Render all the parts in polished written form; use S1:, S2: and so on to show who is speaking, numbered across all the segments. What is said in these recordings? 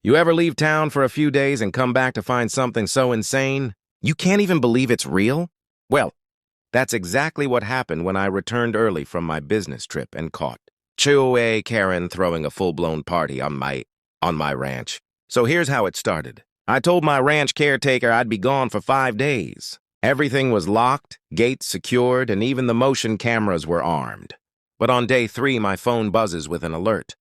S1: You ever leave town for a few days and come back to find something so insane you can't even believe it's real? Well, that's exactly what happened when I returned early from my business trip and caught HOA Karen throwing a full-blown party on my ranch. So here's how it started. I told my ranch caretaker I'd be gone for 5 days. Everything was locked, gates secured, and even the motion cameras were armed. But on day 3, my phone buzzes with an alert.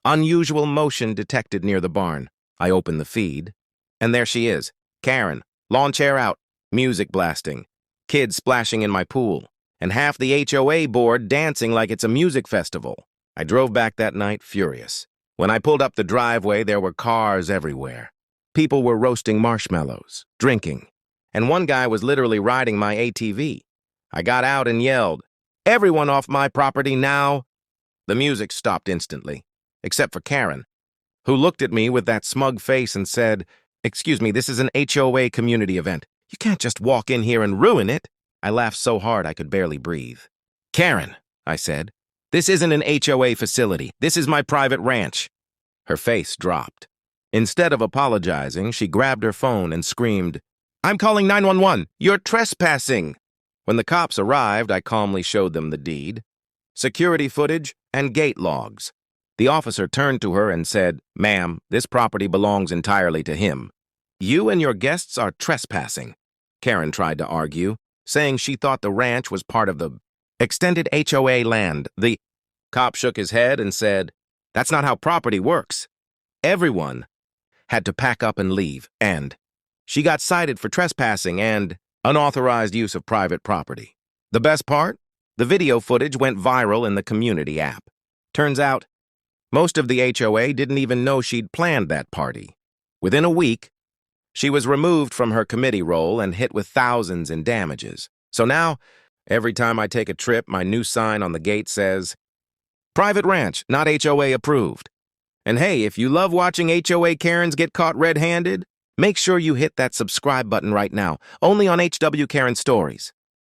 S1: Unusual motion detected near the barn. I open the feed, and there she is. Karen, lawn chair out, music blasting, kids splashing in my pool, and half the HOA board dancing like it's a music festival. I drove back that night furious. When I pulled up the driveway, there were cars everywhere. People were roasting marshmallows, drinking, and one guy was literally riding my ATV. I got out and yelled, "Everyone off my property now!" The music stopped instantly, except for Karen, who looked at me with that smug face and said, "Excuse me, this is an HOA community event. You can't just walk in here and ruin it." I laughed so hard I could barely breathe. "Karen," I said, "this isn't an HOA facility. This is my private ranch." Her face dropped. Instead of apologizing, she grabbed her phone and screamed, "I'm calling 911. You're trespassing." When the cops arrived, I calmly showed them the deed, security footage, and gate logs. The officer turned to her and said, "Ma'am, this property belongs entirely to him. You and your guests are trespassing." Karen tried to argue, saying she thought the ranch was part of the extended HOA land. The cop shook his head and said, "That's not how property works." Everyone had to pack up and leave, and she got cited for trespassing and unauthorized use of private property. The best part? The video footage went viral in the community app. Turns out, most of the HOA didn't even know she'd planned that party. Within a week, she was removed from her committee role and hit with thousands in damages. So now, every time I take a trip, my new sign on the gate says, "Private ranch, not HOA approved." And hey, if you love watching HOA Karens get caught red-handed, make sure you hit that subscribe button right now, only on HW Karen Stories.